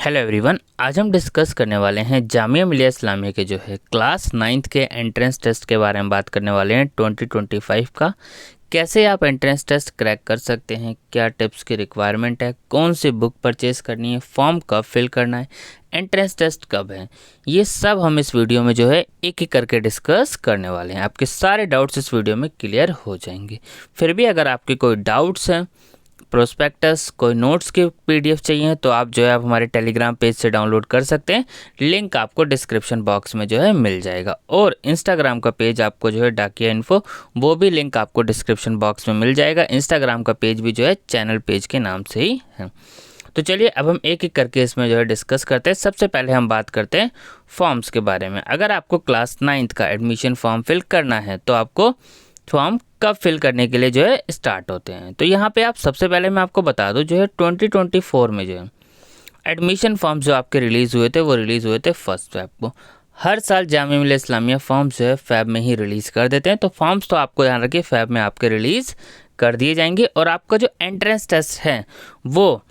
Hello everyone, आज हम discuss करने वाले हैं जामिया मिलिया इस्लामिया के जो है क्लास 9th के एंट्रेंस टेस्ट के बारे में बात करने वाले हैं 2025 का। कैसे आप एंट्रेंस टेस्ट क्रैक कर सकते हैं, क्या टिप्स की रिक्वायरमेंट है, कौन सी बुक परचेज़ करनी है, फॉर्म कब फिल करना है, एंट्रेंस टेस्ट कब है, ये सब हम इस वीडियो में जो है एक एक करके डिस्कस करने वाले हैं। आपके सारे डाउट्स इस वीडियो में क्लियर हो जाएंगे। फिर भी अगर आपके कोई डाउट्स हैं, प्रोस्पेक्टस, कोई नोट्स के पीडीएफ चाहिए तो आप जो है आप हमारे टेलीग्राम पेज से डाउनलोड कर सकते हैं। लिंक आपको डिस्क्रिप्शन बॉक्स में जो है मिल जाएगा। और इंस्टाग्राम का पेज आपको जो है डाकिया इन्फो, वो भी लिंक आपको डिस्क्रिप्शन बॉक्स में मिल जाएगा। इंस्टाग्राम का पेज भी जो है चैनल पेज के नाम से ही है। तो चलिए अब हम एक एक करके इसमें जो है डिस्कस करते हैं। सबसे पहले हम बात करते हैं फॉर्म्स के बारे में। अगर आपको क्लास 9th का एडमिशन फॉर्म फिल करना है तो आपको फॉर्म कब फिल करने के लिए जो है स्टार्ट होते हैं। तो यहाँ पे आप सबसे पहले मैं आपको बता दूं, जो है 2024 में जो है एडमिशन फॉर्म जो आपके रिलीज़ हुए थे वो रिलीज़ हुए थे 1 फ़रवरी को। हर साल जामिया मिलिया इस्लामिया फॉर्म्स जो है फ़रवरी में ही रिलीज़ कर देते हैं। तो फॉर्म्स तो आपको ध्यान रखिए फ़रवरी में आपके रिलीज़ कर दिए जाएंगे। और आपका जो एंट्रेंस टेस्ट है वो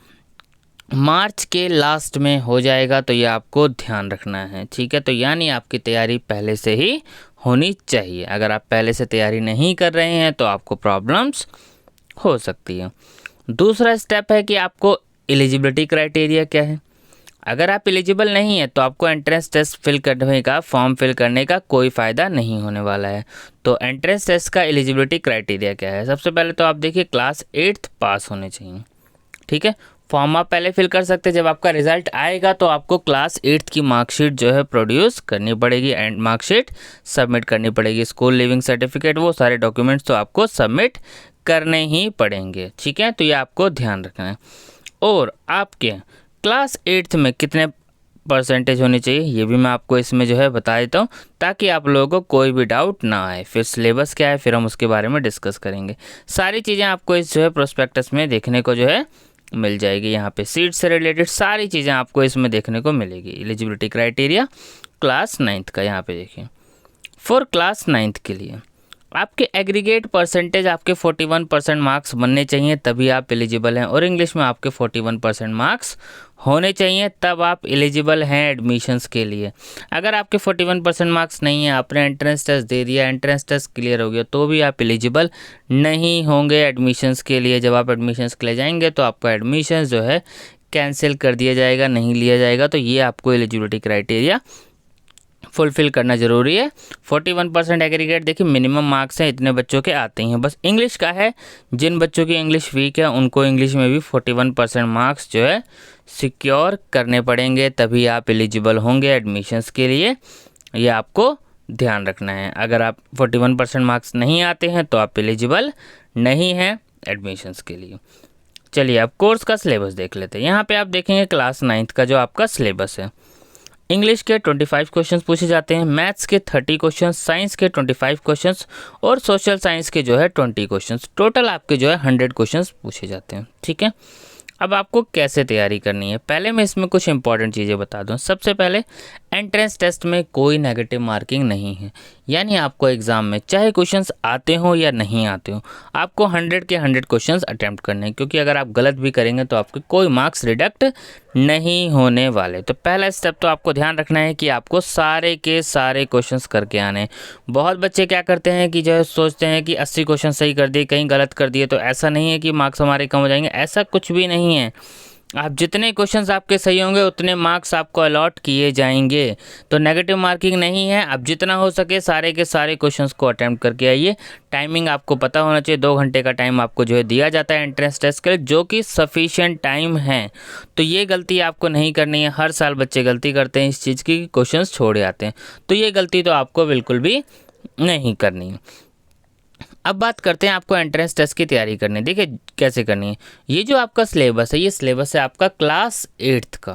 मार्च के लास्ट में हो जाएगा, तो ये आपको ध्यान रखना है, ठीक है। तो यानी आपकी तैयारी पहले से ही होनी चाहिए। अगर आप पहले से तैयारी नहीं कर रहे हैं तो आपको प्रॉब्लम्स हो सकती है। दूसरा स्टेप है कि आपको एलिजिबिलिटी क्राइटेरिया क्या है। अगर आप एलिजिबल नहीं है तो आपको एंट्रेंस टेस्ट फिल करने का, फॉर्म फिल करने का कोई फ़ायदा नहीं होने वाला है। तो एंट्रेंस टेस्ट का एलिजिबिलिटी क्राइटेरिया क्या है। सबसे पहले तो आप देखिए क्लास 8th पास होने चाहिए, ठीक है। फॉर्म आप पहले फिल कर सकते हैं, जब आपका रिजल्ट आएगा तो आपको क्लास 8th की मार्कशीट जो है प्रोड्यूस करनी पड़ेगी एंड मार्कशीट सबमिट करनी पड़ेगी। स्कूल लिविंग सर्टिफिकेट, वो सारे डॉक्यूमेंट्स तो आपको सबमिट करने ही पड़ेंगे, ठीक है। तो ये आपको ध्यान रखना है। और आपके क्लास 8th में कितने परसेंटेज होनी चाहिए ये भी मैं आपको इसमें जो है बता देता हूँ, ताकि आप लोगों को कोई भी डाउट ना आए। फिर सिलेबस क्या है फिर हम उसके बारे में डिस्कस करेंगे। सारी चीज़ें आपको इस जो है प्रोस्पेक्टस में देखने को जो है मिल जाएगी। यहाँ पे सीट से रिलेटेड सारी चीज़ें आपको इसमें देखने को मिलेगी। एलिजिबिलिटी क्राइटेरिया क्लास 9th का यहाँ पे देखिए। फॉर क्लास 9th के लिए आपके एग्रीगेट परसेंटेज आपके 41% मार्क्स बनने चाहिए, तभी आप एलिजिबल हैं। और इंग्लिश में आपके 41% मार्क्स होने चाहिए, तब आप एलिजिबल हैं एडमिशन्स के लिए। अगर आपके 41% मार्क्स नहीं है, आपने एंट्रेंस टेस्ट दे दिया, एंट्रेंस टेस्ट क्लियर हो गया, तो भी आप एलिजिबल नहीं होंगे एडमिशन्स के लिए। जब आप एडमिशन्स के लिए जाएंगे तो आपका एडमिशन जो है कैंसिल कर दिया जाएगा, नहीं लिया जाएगा। तो ये आपको एलिजिबिलिटी क्राइटेरिया फुलफिल करना ज़रूरी है। 41% एग्रीगेट, देखिए मिनिमम मार्क्स हैं, इतने बच्चों के आते हैं। बस इंग्लिश का है, जिन बच्चों की इंग्लिश वीक है उनको इंग्लिश में भी 41% मार्क्स जो है सिक्योर करने पड़ेंगे, तभी आप एलिजिबल होंगे एडमिशन्स के लिए। ये आपको ध्यान रखना है। अगर आप 41% मार्क्स नहीं आते हैं तो आप एलिजिबल नहीं हैं एडमिशन्स के लिए। चलिए अब कोर्स का सिलेबस देख लेते हैं। यहाँ पे आप देखेंगे क्लास 9th का जो आपका सिलेबस है, इंग्लिश के 25 क्वेश्चंस पूछे जाते हैं, मैथ्स के 30 क्वेश्चंस, साइंस के 25 क्वेश्चंस और सोशल साइंस के जो है 20 क्वेश्चंस। टोटल आपके जो है 100 क्वेश्चंस पूछे जाते हैं, ठीक है। अब आपको कैसे तैयारी करनी है, पहले मैं इसमें कुछ इंपॉर्टेंट चीज़ें बता दूं। सबसे पहले एंट्रेंस टेस्ट में कोई नेगेटिव मार्किंग नहीं है, यानी आपको एग्ज़ाम में चाहे क्वेश्चंस आते हो या नहीं आते हो, आपको 100 के 100 क्वेश्चंस अटैम्प्ट करने हैं। क्योंकि अगर आप गलत भी करेंगे तो आपके कोई मार्क्स रिडक्ट नहीं होने वाले। तो पहला स्टेप तो आपको ध्यान रखना है कि आपको सारे के सारे क्वेश्चंस करके आने हैं। बहुत बच्चे क्या करते हैं कि जो है सोचते हैं कि 80 क्वेश्चन सही कर दिए, कहीं गलत कर दिए, तो ऐसा नहीं है कि मार्क्स हमारे कम हो जाएंगे, ऐसा कुछ भी नहीं है। आप जितने क्वेश्चंस आपके सही होंगे उतने मार्क्स आपको अलॉट किए जाएंगे। तो नेगेटिव मार्किंग नहीं है। आप जितना हो सके सारे के सारे क्वेश्चंस को अटेम्प्ट करके आइए। टाइमिंग आपको पता होना चाहिए, 2 घंटे का टाइम आपको जो है दिया जाता है एंट्रेंस टेस्ट के लिए, जो कि सफिशिएंट टाइम है। तो ये गलती आपको नहीं करनी है। हर साल बच्चे गलती करते हैं इस चीज़ की, क्वेश्चंस छोड़े आते हैं, तो ये गलती तो आपको बिल्कुल भी नहीं करनी है। अब बात करते हैं आपको एंट्रेंस टेस्ट की तैयारी करनी है। देखिए कैसे करनी है। ये जो आपका सिलेबस है, ये सिलेबस है आपका क्लास 8th का।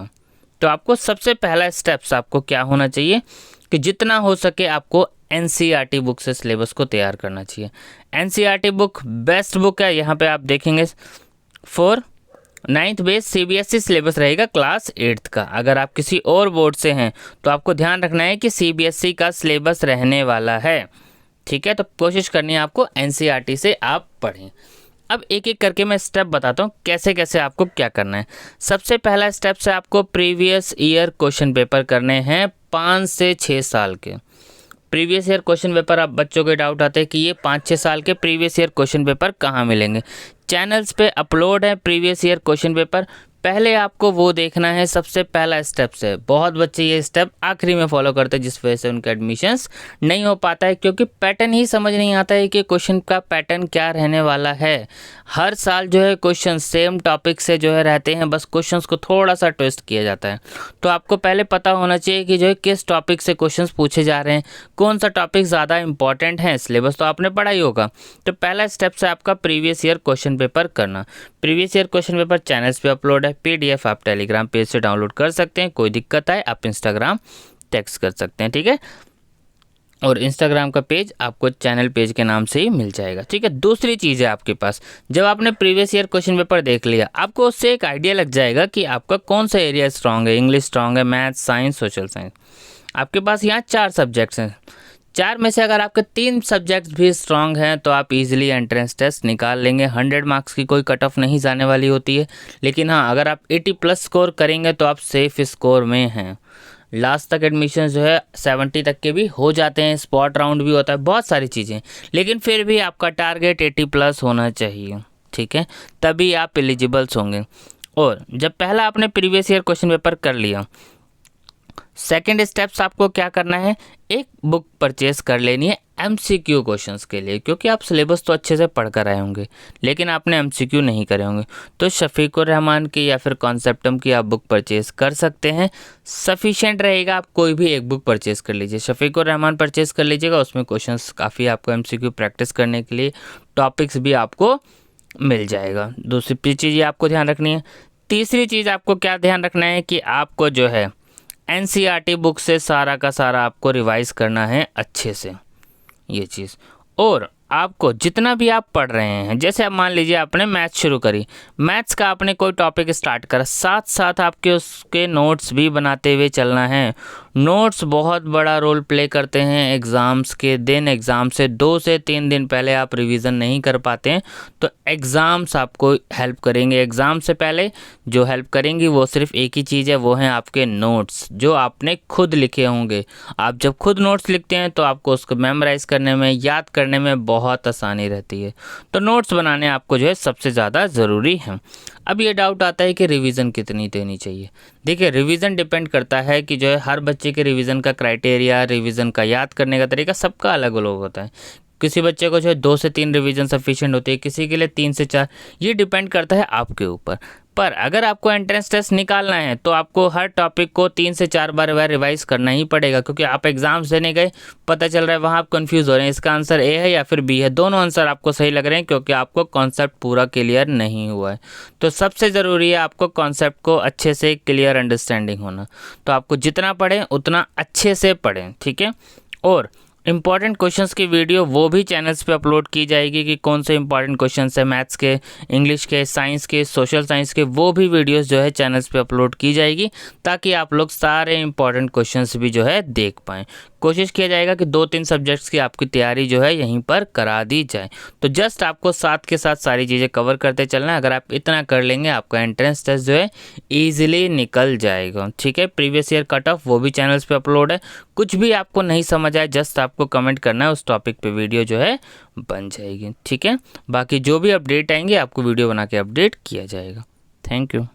तो आपको सबसे पहला स्टेप्स आपको क्या होना चाहिए कि जितना हो सके आपको NCERT बुक से सिलेबस को तैयार करना चाहिए। NCERT बुक बेस्ट बुक है। यहाँ पे आप देखेंगे for 9th base CBSE syllabus रहेगा क्लास 8th का। अगर आप किसी और बोर्ड से हैं तो आपको ध्यान रखना है कि CBSE का सिलेबस रहने वाला है, ठीक है। तो कोशिश करनी है आपको NCERT से आप पढ़ें। अब एक एक करके मैं स्टेप बताता हूँ कैसे कैसे आपको क्या करना है। सबसे पहला स्टेप से आपको प्रीवियस ईयर क्वेश्चन पेपर करने हैं 5 से 6 साल के। प्रीवियस ईयर क्वेश्चन पेपर, आप बच्चों के डाउट आते हैं कि ये 5-6 साल के प्रीवियस ईयर क्वेश्चन पेपर कहाँ मिलेंगे। चैनल्स पे अपलोड है प्रीवियस ईयर क्वेश्चन पेपर। पहले आपको वो देखना है, सबसे पहला स्टेप से। बहुत बच्चे ये स्टेप आखिरी में फॉलो करते हैं, जिस वजह से उनका एडमिशन्स नहीं हो पाता है, क्योंकि पैटर्न ही समझ नहीं आता है कि क्वेश्चन का पैटर्न क्या रहने वाला है। हर साल जो है क्वेश्चन सेम टॉपिक से जो है रहते हैं, बस क्वेश्चंस को थोड़ा सा ट्विस्ट किया जाता है। तो आपको पहले पता होना चाहिए कि जो है किस टॉपिक से क्वेश्चंस पूछे जा रहे हैं, कौन सा टॉपिक ज़्यादा इंपॉर्टेंट है। सिलेबस तो आपने पढ़ा ही होगा। तो पहला स्टेप से आपका प्रीवियस ईयर क्वेश्चन पेपर करना। Previous year question paper channels पे अपलोड है। PDF आप टेलीग्राम पेज से डाउनलोड कर सकते हैं। कोई दिक्कत आए आप इंस्टाग्राम टेक्स्ट कर सकते हैं, ठीक है। और इंस्टाग्राम का पेज आपको चैनल पेज के नाम से ही मिल जाएगा, ठीक है। दूसरी चीज़ है आपके पास, जब आपने प्रीवियस ईयर क्वेश्चन पेपर देख लिया, आपको उससे एक आइडिया लग जाएगा कि आपका कौन सा एरिया स्ट्रांग है। इंग्लिश स्ट्रांग है, मैथ, साइंस, सोशल साइंस। आपके पास यहाँ 4 सब्जेक्ट्स हैं। 4 में से अगर आपके 3 सब्जेक्ट्स भी स्ट्रांग हैं तो आप इजीली एंट्रेंस टेस्ट निकाल लेंगे। 100 मार्क्स की कोई कट ऑफ नहीं जाने वाली होती है, लेकिन हाँ, अगर आप 80+ स्कोर करेंगे तो आप सेफ स्कोर में हैं। लास्ट तक एडमिशन जो है 70 तक के भी हो जाते हैं, स्पॉट राउंड भी होता है, बहुत सारी चीज़ें, लेकिन फिर भी आपका टारगेट 80+ होना चाहिए, ठीक है, तभी आप एलिजिबल्स होंगे। और जब पहला आपने प्रीवियस ईयर क्वेश्चन पेपर कर लिया, सेकेंड स्टेप्स आपको क्या करना है, एक बुक परचेस कर लेनी है MCQ क्वेश्चंस के लिए, क्योंकि आप सिलेबस तो अच्छे से पढ़ कर आए होंगे लेकिन आपने MCQ नहीं करे होंगे। तो शफीकुर रहमान की या फिर कॉन्सेप्टम की आप बुक परचेस कर सकते हैं, सफिशिएंट रहेगा। आप कोई भी एक बुक परचेस कर लीजिए, शफीकुर रहमान परचेस कर लीजिएगा, उसमें क्वेश्चंस काफ़ी आपको MCQ प्रैक्टिस करने के लिए टॉपिक्स भी आपको मिल जाएगा। दूसरी चीज़ ये आपको ध्यान रखनी है। तीसरी चीज़ आपको क्या ध्यान रखना है कि आपको जो है NCERT बुक से सारा का सारा आपको रिवाइज करना है अच्छे से, ये चीज़। और आपको जितना भी आप पढ़ रहे हैं, जैसे आप मान लीजिए आपने मैथ्स शुरू करी, मैथ्स का आपने कोई टॉपिक स्टार्ट करा, साथ साथ आपके उसके नोट्स भी बनाते हुए चलना है। नोट्स बहुत बड़ा रोल प्ले करते हैं एग्ज़ाम्स के दिन। एग्ज़ाम से 2 से 3 दिन पहले आप रिवीजन नहीं कर पाते हैं तो एग्ज़ाम्स आपको हेल्प करेंगे। एग्ज़ाम से पहले जो हेल्प करेंगी वो सिर्फ एक ही चीज़ है, वो है आपके नोट्स जो आपने खुद लिखे होंगे। आप जब खुद नोट्स लिखते हैं तो आपको उसको मेमोराइज़ करने में, याद करने में बहुत आसानी रहती है। तो नोट्स बनाने आपको जो है सबसे ज़्यादा ज़रूरी है। अब ये डाउट आता है कि रिवीजन कितनी देनी चाहिए। देखिए, रिवीजन डिपेंड करता है कि जो है हर बच्चे के रिवीजन का क्राइटेरिया, रिवीजन का याद करने का तरीका सबका अलग अलग होता है। किसी बच्चे को जो है 2 से 3 रिवीजन सफिशिएंट होती है, किसी के लिए 3 से 4। ये डिपेंड करता है आपके ऊपर। पर अगर आपको एंट्रेंस टेस्ट निकालना है तो आपको हर टॉपिक को 3 से 4 बार रिवाइज करना ही पड़ेगा, क्योंकि आप एग्जाम्स देने गए, पता चल रहा है वहाँ आप कंफ्यूज हो रहे हैं, इसका आंसर ए है या फिर बी है। दोनों आंसर आपको सही लग रहे हैं क्योंकि आपको कॉन्सेप्ट पूरा क्लियर नहीं हुआ है। तो सबसे ज़रूरी है आपको कॉन्सेप्ट को अच्छे से क्लियर अंडरस्टैंडिंग होना। तो आपको जितना पढ़ें उतना अच्छे से पढ़ें, ठीक है। और इंपॉर्टेंट क्वेश्चंस की वीडियो वो भी चैनल्स पे अपलोड की जाएगी कि कौन से इंपॉर्टेंट क्वेश्चंस है मैथ्स के, इंग्लिश के, साइंस के, सोशल साइंस के, वो भी वीडियोस जो है चैनल्स पे अपलोड की जाएगी ताकि आप लोग सारे इंपॉर्टेंट क्वेश्चंस भी जो है देख पाएँ। कोशिश किया जाएगा कि 2-3 सब्जेक्ट्स की आपकी तैयारी जो है यहीं पर करा दी जाए। तो जस्ट आपको साथ के साथ सारी चीज़ें कवर करते चलना है। अगर आप इतना कर लेंगे आपका एंट्रेंस टेस्ट जो है ईजिली निकल जाएगा, ठीक है। प्रीवियस ईयर कट ऑफ वो भी चैनल्स पे अपलोड है। कुछ भी आपको नहीं समझ आए जस्ट आपको कमेंट करना है, उस टॉपिक पे वीडियो जो है बन जाएगी, ठीक है। बाकी जो भी अपडेट आएंगे आपको वीडियो बना के अपडेट किया जाएगा। Thank you.